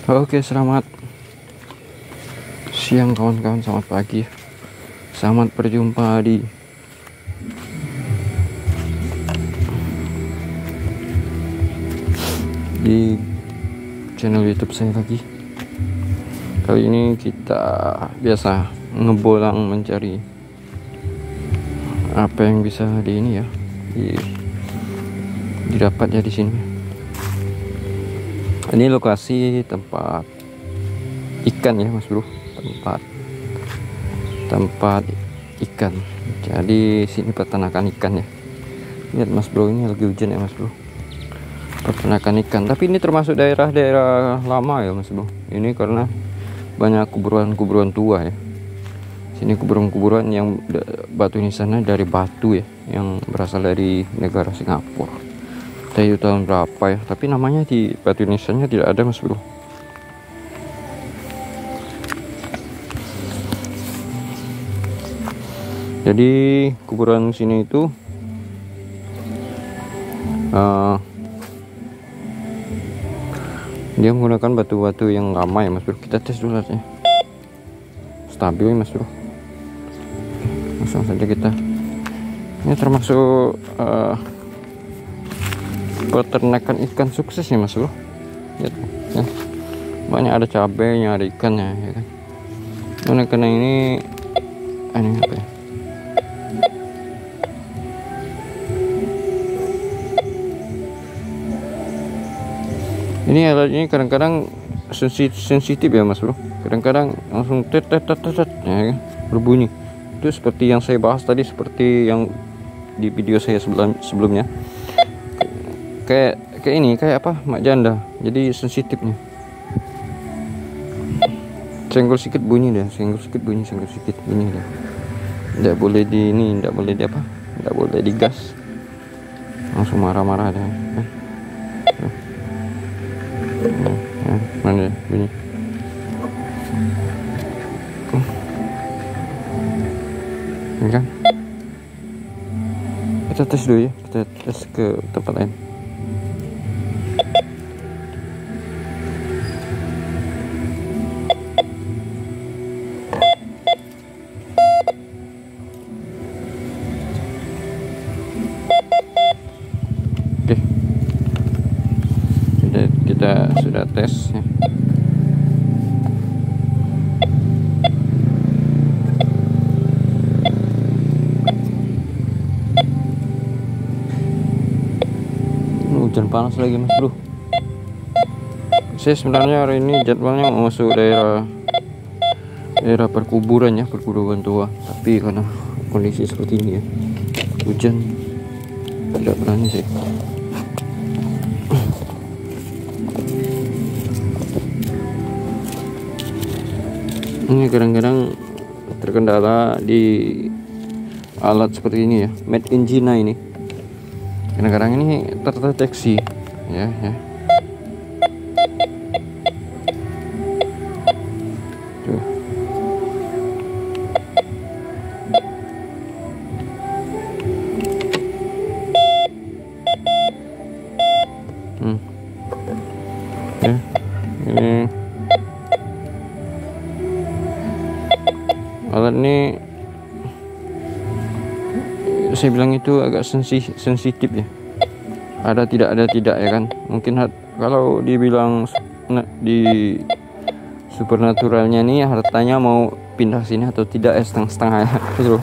Oke, selamat siang kawan-kawan, selamat pagi, selamat berjumpa di channel YouTube saya lagi. Kali ini kita biasa ngebolang mencari apa yang bisa didapat ya di sini. Ini lokasi tempat ikan ya Mas Bro, tempat ikan. Jadi sini peternakan ikan ya. Lihat Mas Bro, ini lagi hujan ya Mas Bro. Peternakan ikan, tapi ini termasuk daerah-daerah lama ya Mas Bro. Ini karena banyak kuburan-kuburan tua ya. Sini kuburan-kuburan yang batu nisannya dari batu ya, yang berasal dari negara Singapura. Itu tahun berapa ya, tapi namanya di batu nisannya tidak ada Mas Bro. Jadi kuburan sini itu dia menggunakan batu-batu yang lama ya Mas Bro. Kita tes dulu aja, stabil ya Mas Bro. Langsung saja kita, ini termasuk peternakan ikan sukses ya Mas Bro. Lihat ya, banyak ada cabenya, ada ikannya ya kan. Karena ini apa ya, ini alat ini kadang-kadang sensitif ya Mas Bro. Kadang-kadang langsung tet ya kan, berbunyi. Itu seperti yang saya bahas tadi, seperti yang di video saya sebelumnya. Kayak ini, kayak apa, mak janda. Jadi sensitifnya. Senggol sedikit bunyi deh, senggol sedikit bunyi deh. Tidak boleh tidak boleh digas. Langsung marah-marah deh. Mana bunyi? Ini kan? Kita tes dulu ya, kita tes ke tempat lain. Oke, kita sudah tes ya. Hujan panas lagi Mas Bro. Saya sebenarnya hari ini jadwalnya mau masuk daerah perkuburan ya, perkuburan tua, tapi karena kondisi seperti ini ya, hujan, tidak berani sih. Ini kadang-kadang terkendala di alat seperti ini ya, made in China ini. Kadang-kadang ini terdeteksi ya. Tuh. Ya, ini alat ini saya bilang itu agak sensitif ya. Ada tidak ya kan. Mungkin kalau dibilang di supernaturalnya nih, hartanya mau pindah sini atau tidak setengah-setengah ya bro.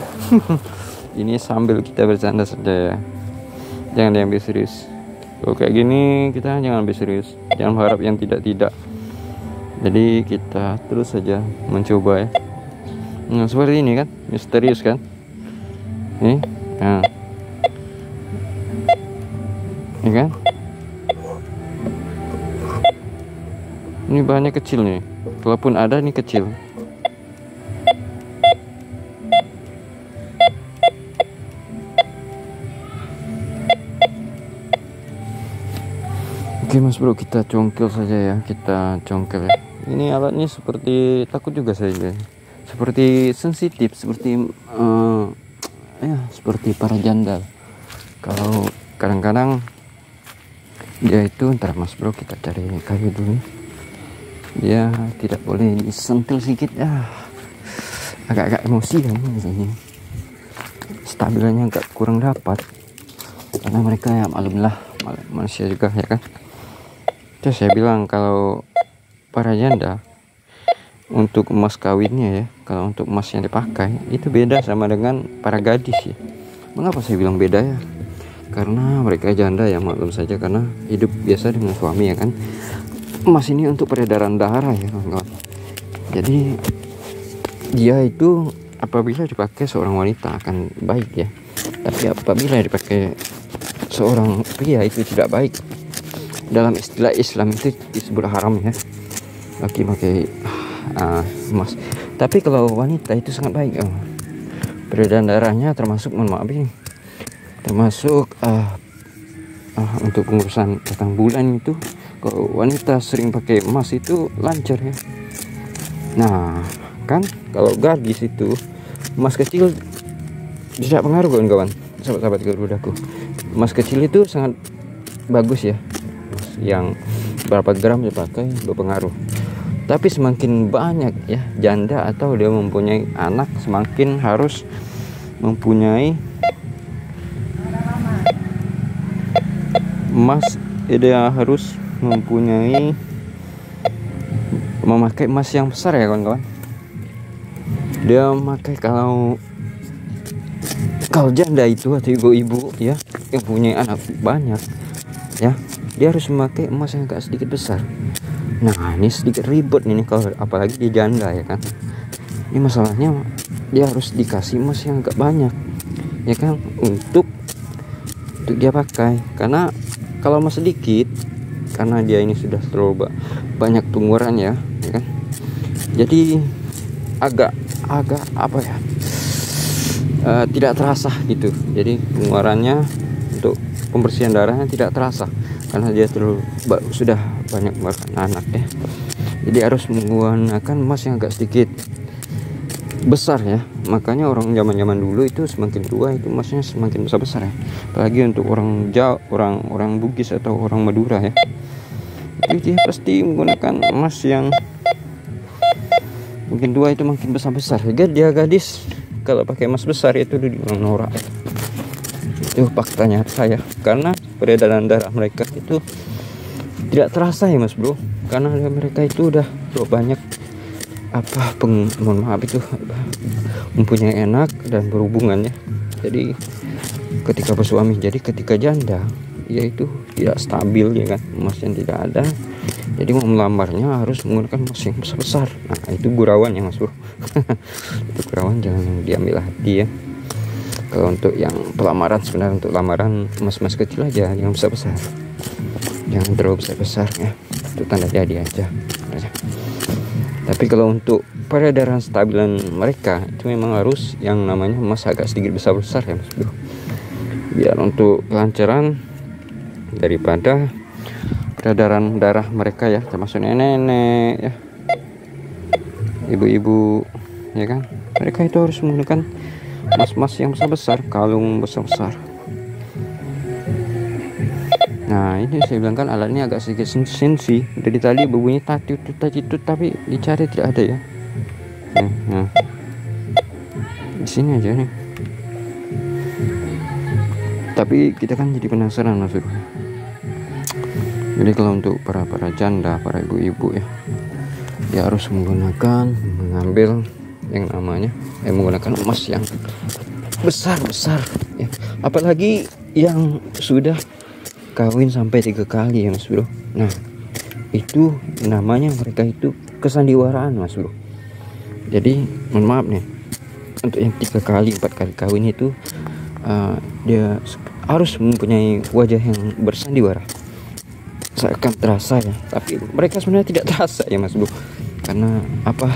Ini sambil kita bercanda saja ya, jangan diambil serius. Kalau kayak gini kita jangan ambil serius, jangan harap yang tidak. Jadi kita terus saja mencoba ya. Nah, seperti ini kan, misterius kan. Nih, nah, ini kan, ini bahannya kecil nih, kalaupun ada ini kecil. Oke Mas Bro, kita congkel saja ya, ya. Ini alatnya seperti, takut juga saya, seperti sensitif, seperti ya seperti para janda. Kalau kadang-kadang dia itu, ntar Mas Bro kita cari kayu dulu. dia tidak boleh disentil sedikit agak-agak emosi kan ini, stabilannya agak kurang dapat karena mereka ya maklumlah manusia juga ya kan. Terus saya bilang kalau para janda untuk emas kawinnya ya, kalau untuk emas yang dipakai itu beda sama dengan para gadis ya. Mengapa saya bilang beda ya? Karena mereka janda ya, maklum saja karena hidup biasa dengan suami ya kan. Emas ini untuk peredaran darah ya kawan-kawan. Jadi dia itu apabila dipakai seorang wanita akan baik ya, tapi apabila dipakai seorang pria itu tidak baik. Dalam istilah Islam itu disebut haram ya, laki pakai emas. Tapi kalau wanita itu sangat baik. Peredaran darahnya termasuk, mohon maaf ini, termasuk untuk pengurusan datang bulan itu, kalau wanita sering pakai emas itu lancar ya. Nah kan kalau gadis itu emas kecil tidak pengaruh kawan-kawan, sahabat-sahabat garudaku. Emas kecil itu sangat bagus ya, yang berapa gram dipakai berpengaruh. Tapi semakin banyak ya janda atau dia mempunyai anak, semakin harus mempunyai emas, dia harus mempunyai memakai emas yang besar ya kawan-kawan. Dia memakai kalau janda itu atau ibu-ibu ya yang punya anak banyak ya, dia harus memakai emas yang agak sedikit besar. Nah ini sedikit ribet ini kalau apalagi dia janda ya kan. Ini masalahnya dia harus dikasih emas yang agak banyak ya kan, untuk dia pakai. Karena kalau emas sedikit, karena dia ini sudah terlalu banyak pengeluaran ya kan, jadi agak apa ya, tidak terasa gitu. Jadi pengeluarannya untuk pembersihan darahnya tidak terasa karena dia sudah banyak mengeluarkan anak ya. Jadi harus menggunakan emas yang agak sedikit besar ya. Makanya orang zaman dulu itu semakin tua itu emasnya semakin besar ya. Apalagi untuk orang Jawa, orang Bugis atau orang Madura ya, itu dia pasti menggunakan emas yang mungkin tua itu makin besar. Dia gadis kalau pakai emas besar itu dibilang norak ya. Itu fakta nyata ya, karena peredaran darah mereka itu tidak terasa ya mas bro, karena mereka itu udah banyak mohon maaf itu mempunyai anak dan berhubungan ya. Jadi ketika bersuami, jadi ketika janda yaitu tidak stabil ya kan, emas yang tidak ada. Jadi mau melamarnya harus menggunakan emas yang besar. Nah itu gurauan ya mas bro. Itu gurauan, jangan diambil hati ya. Kalau untuk yang pelamaran, sebenarnya untuk lamaran emas kecil aja, jangan besar, jangan terlalu besar ya, itu tanda jadi aja. Tapi kalau untuk peredaran stabilan mereka itu memang harus yang namanya emas agak sedikit besar ya mas bro, biar untuk kelancaran daripada peredaran darah mereka ya, termasuk nenek-nenek ya, ibu-ibu ya kan. Mereka itu harus menggunakan emas yang besar, kalung besar. Nah ini saya bilang kan alat ini agak sedikit sensi. Dari tadi berbunyi tatut tapi dicari tidak ada ya. Nah di sini aja nih. Tapi kita kan jadi penasaran mas bro. Jadi kalau untuk para janda, para ibu-ibu ya, dia harus mengambil yang namanya menggunakan emas yang besar ya. Apalagi yang sudah kawin sampai 3 kali ya mas bro. Nah itu namanya mereka itu kesandiwaraan mas bro. Jadi mohon maaf nih, untuk yang 3 kali 4 kali kawin itu dia harus mempunyai wajah yang bersandiwara, seakan terasa ya, tapi mereka sebenarnya tidak terasa ya mas bro, karena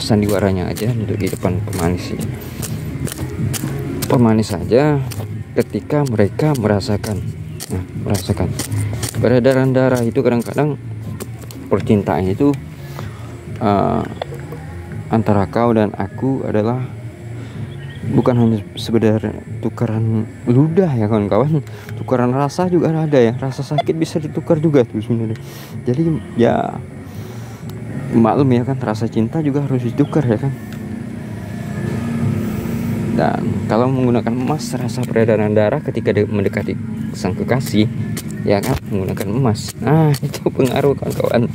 sandiwaranya aja untuk di depan pemanis saja. Ketika mereka merasakan peredaran darah itu, kadang-kadang percintaan itu antara kau dan aku adalah bukan hanya sekedar tukaran ludah ya kawan-kawan, tukaran rasa juga ada ya, rasa sakit bisa ditukar juga tuh sebenarnya. Jadi ya maklum ya kan, rasa cinta juga harus ditukar ya kan. Dan kalau menggunakan emas, rasa peredaran darah ketika mendekati sang kekasih ya kan, menggunakan emas, nah itu pengaruh kawan-kawan.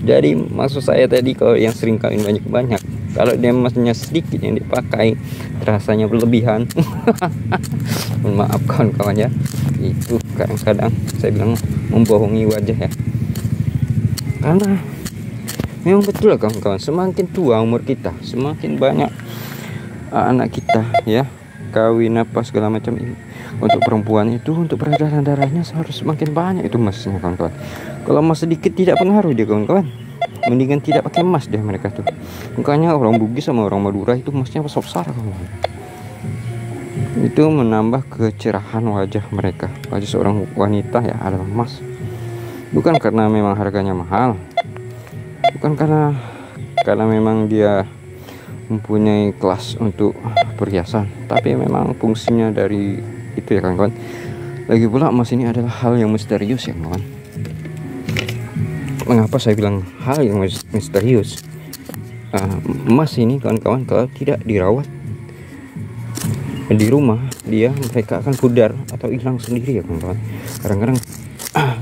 Jadi maksud saya tadi, kalau yang sering kawin banyak-banyak, kalau dia emasnya sedikit yang dipakai, rasanya berlebihan. Mohon maaf kawan-kawan ya, itu kadang-kadang saya bilang membohongi wajah ya. Karena memang betul lah kawan-kawan, semakin tua umur kita, semakin banyak anak kita ya kawin apa segala macam ini. Untuk perempuan itu, untuk peredaran darahnya harus semakin banyak itu emasnya kawan-kawan. Kalau emas sedikit tidak pengaruh dia kawan-kawan, mendingan tidak pakai emas deh mereka tuh. Makanya orang Bugis sama orang Madura itu emasnya besar kawan-kawan. Itu menambah kecerahan wajah mereka. Wajah seorang wanita ya adalah emas. Bukan karena memang harganya mahal, bukan karena memang dia mempunyai kelas untuk perhiasan, tapi memang fungsinya dari itu ya kawan-kawan. Lagi pula emas ini adalah hal yang misterius ya kawan. Mengapa saya bilang hal yang misterius? Emas ini kawan-kawan kalau tidak dirawat di rumah, mereka akan pudar atau hilang sendiri ya kawan-kawan. Kadang-kadang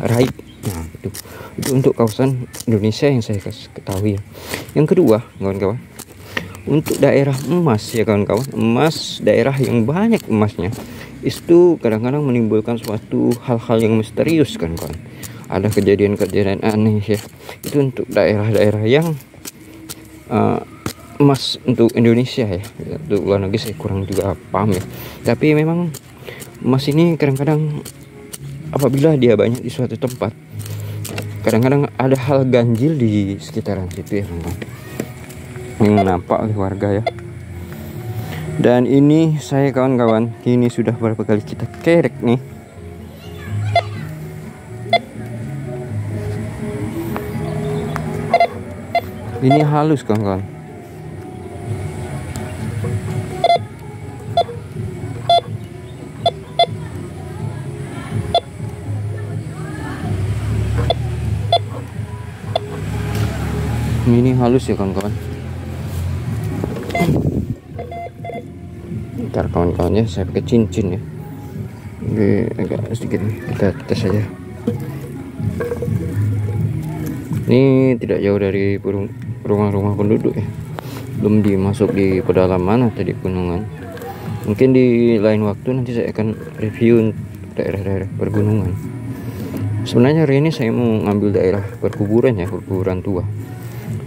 raib. Nah itu untuk kawasan Indonesia yang saya ketahui ya. Yang kedua kawan-kawan, untuk daerah emas ya kawan-kawan, emas daerah yang banyak emasnya itu kadang-kadang menimbulkan suatu hal-hal yang misterius kawan-kawan. Ada kejadian-kejadian aneh ya. Itu untuk daerah-daerah yang emas untuk Indonesia ya. Untuk luar negeri saya kurang juga paham ya. Tapi memang emas ini kadang-kadang apabila dia banyak di suatu tempat, kadang-kadang ada hal ganjil di sekitaran situ ya kawan-kawan, yang nampak oleh warga ya. Dan ini saya kawan-kawan, ini sudah berapa kali kita kerek nih. Ini halus kawan-kawan. Ini halus ya kawan-kawan. Ntar kawan-kawan ya, saya pakai cincin ya. Ini agak sedikit nih, kita tes saja. Ini tidak jauh dari rumah-rumah penduduk ya, belum dimasuk di pedalaman atau di gunungan. Mungkin di lain waktu nanti saya akan review daerah-daerah pergunungan. Sebenarnya hari ini saya mau ngambil daerah perkuburan ya, perkuburan tua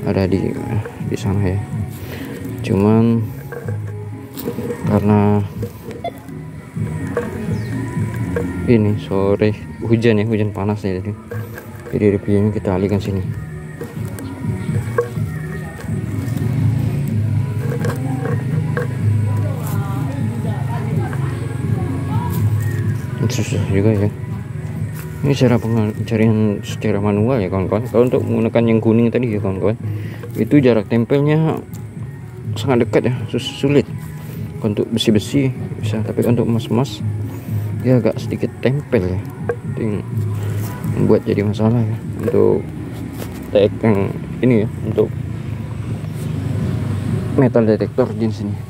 ada di sana ya. Cuman karena ini sore hujan ya, hujan panas ya, jadi reviewnya kita alihkan sini. Susah juga ya. Ini cara pencarian secara manual ya kawan-kawan. Kalau untuk menggunakan yang kuning tadi ya kawan-kawan, itu jarak tempelnya sangat dekat ya, sulit. Untuk besi-besi bisa, tapi untuk emas-emas dia agak sedikit tempel ya, itu yang membuat jadi masalah ya untuk tag yang ini ya, untuk metal detektor di sini.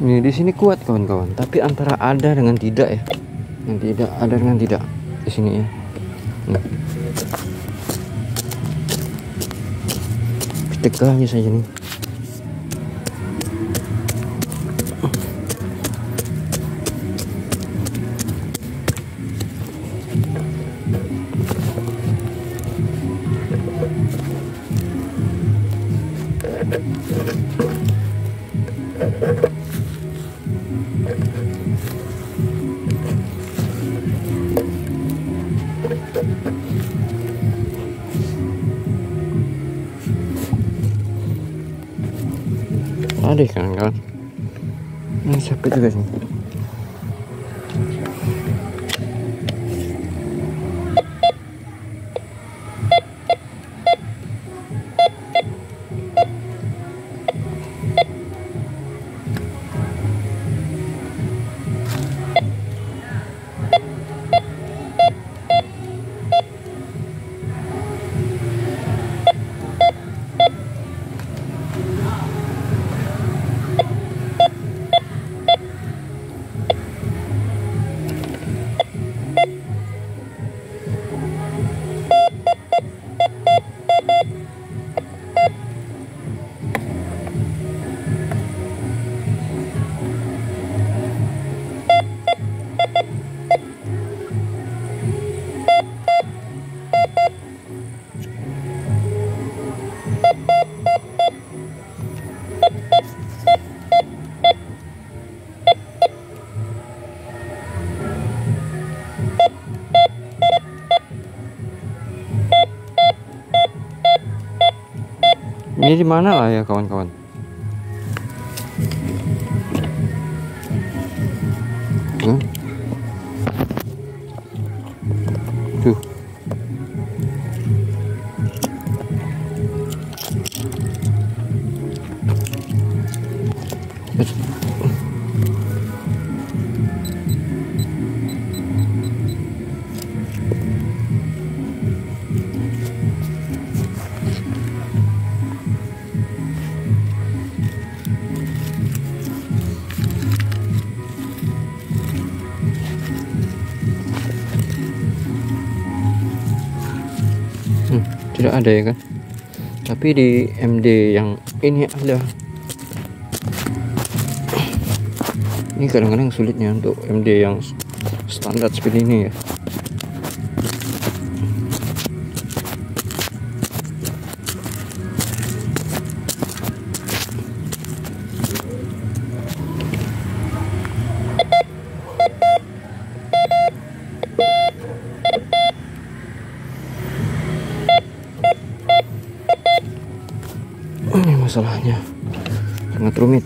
Ini di sini kuat kawan-kawan, tapi antara ada dengan tidak ya, yang tidak ada dengan tidak di sini ya. Tegaknya saja nih. Ada kan ini capek juga sih. Ini di mana lah ya kawan-kawan? Tuh. Tidak ada ya kan, tapi di MD yang ini ada. Ini kadang-kadang sulitnya untuk MD yang standar seperti ini ya. Ini masalahnya sangat rumit.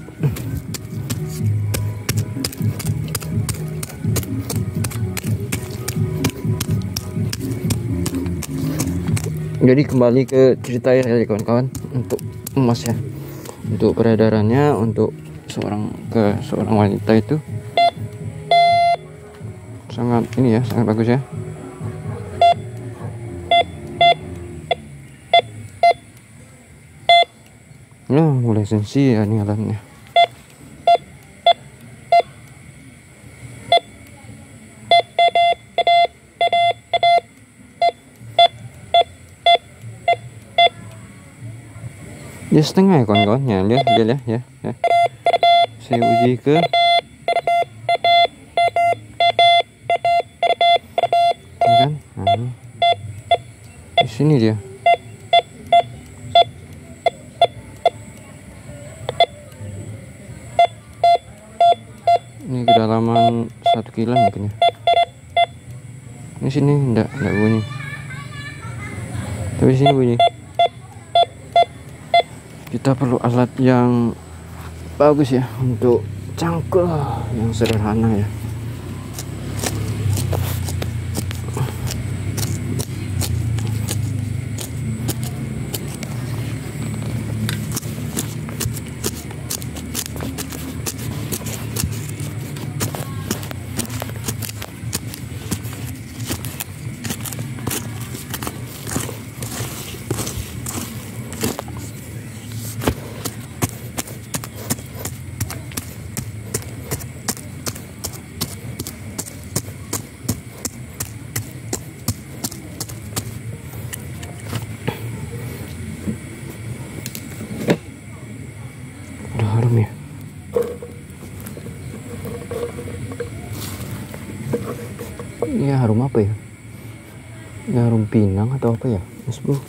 Jadi kembali ke cerita ya kawan-kawan, untuk emas ya, untuk peredarannya, untuk seorang wanita itu sangat ini ya, sangat bagus ya. Nah, mulai sensi ya ini alatnya. Dia setengah ya kawan-kawan, ya, lihat ya. Saya uji ke ini kan, nah, di sini dia. Ini kedalaman 1 kilo mungkin ya. Ini sini enggak bunyi, tapi sini bunyi. Kita perlu alat yang bagus ya, untuk cangkul yang sederhana ya. Harum ya. Ini harum apa ya? Ini harum pinang atau apa ya, Mas Bro?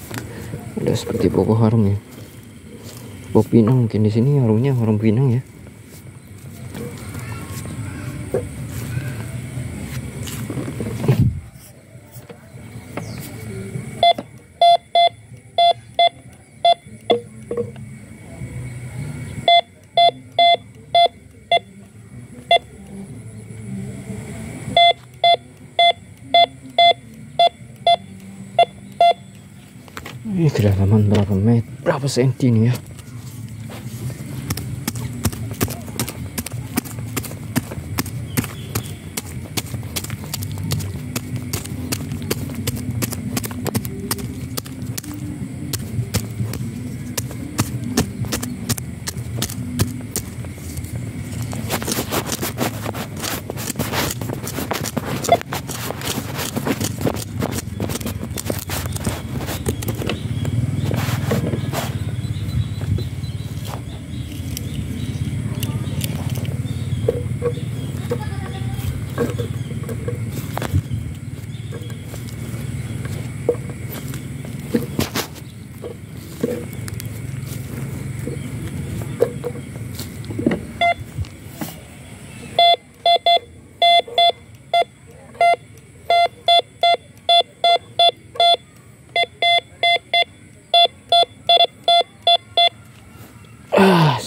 Ada seperti pokok harum ya. Pokok pinang mungkin, di sini harumnya harum pinang ya. Ini kedalaman berapa senti nih ya?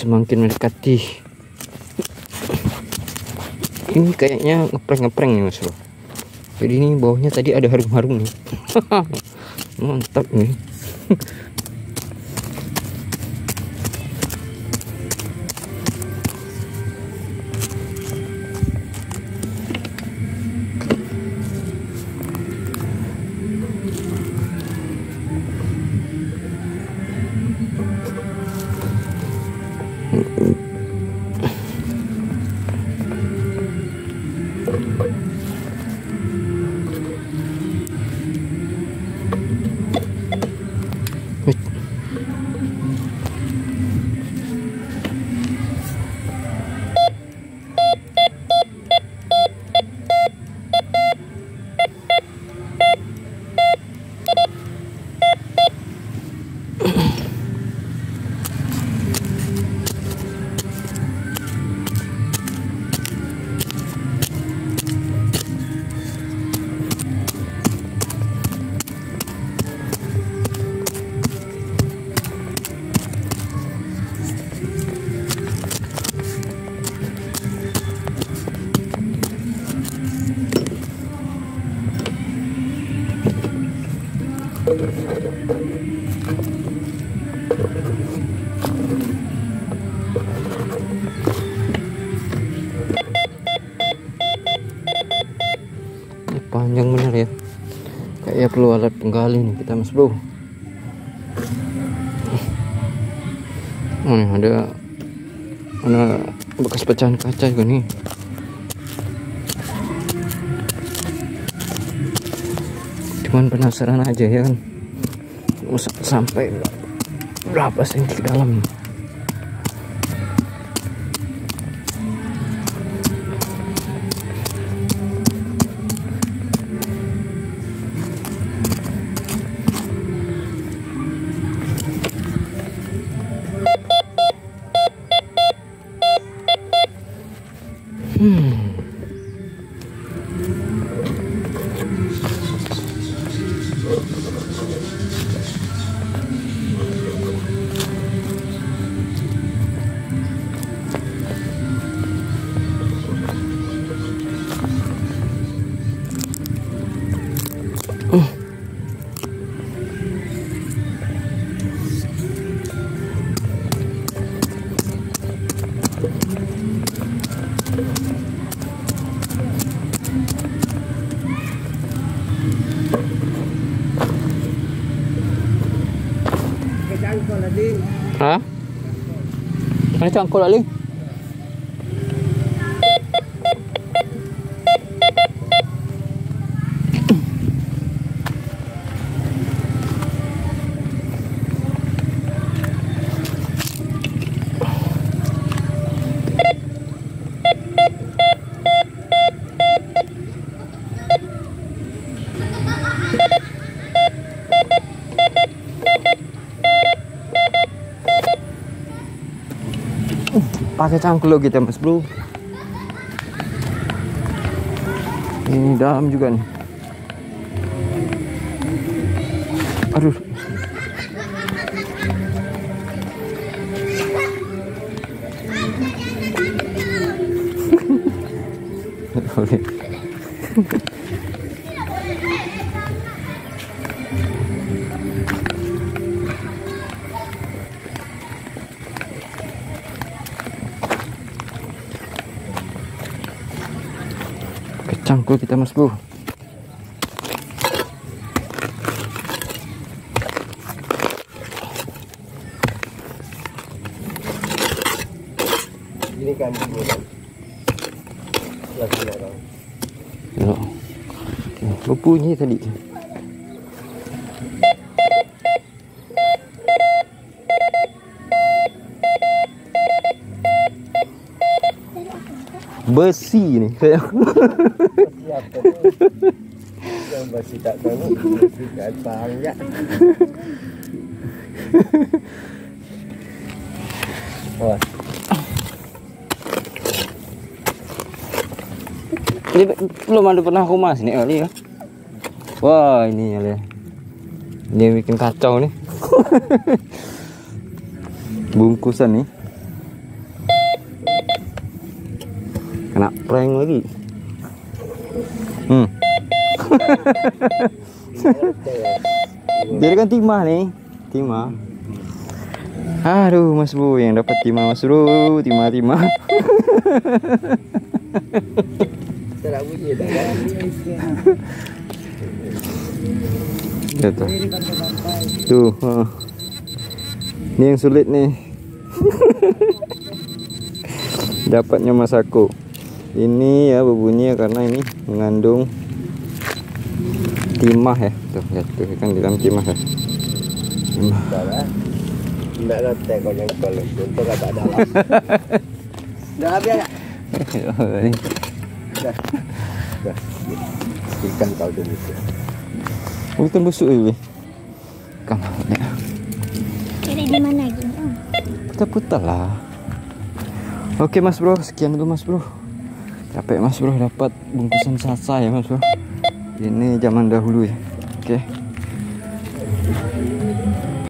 semakin mendekati. Ini kayaknya ngeprank nih Mas Bro. Jadi ini bawahnya tadi ada harum-harum nih. Mantap nih. Panjang bener ya, kayak perlu alat penggali nih kita Mas Bro. Oh, nih ada bekas pecahan kaca juga nih. Cuman penasaran aja ya kan, sampai berapa senti ke dalam nih. Hah? Ini cangkul lagi. Pakai cangkul kita Mas Bro. Ini dalam juga nih. Aduh. Cangkul kita Mas Bro. Ini kan lo bunyi tadi. Besi ini kayak siapa yang besi tak tahu besi kan banyak. Wah, ini belum ada pernah aku mas ini kali ya. Wah ini ya, ini bikin kacau nih. Bungkusan nih Kena prank lagi. Jadi kan timah nih, timah. Aduh Mas Bro, yang dapat timah Mas Bro, timah. Tak bunyi dah kan. Gitu. Tuh, ini yang sulit nih. Dapatnya Mas aku. Ini ya berbunyi ya, karena ini mengandung timah ya. Tuh, lihat tuh kan di dalam timah ya. Timah. Salah. Nak rotek kau yang kalau untuk kat dalam. Dah habis tak? Dah. Dah. Ikan kau tu busuk. Ikan busuk ini. Ikan ni. Cari di mana lagi? Putar-putar lah. Oke Mas Bro, sekian dulu Mas Bro. Capek Mas Bro dapat bungkusan sasa ya Mas Bro. Ini zaman dahulu ya. Oke.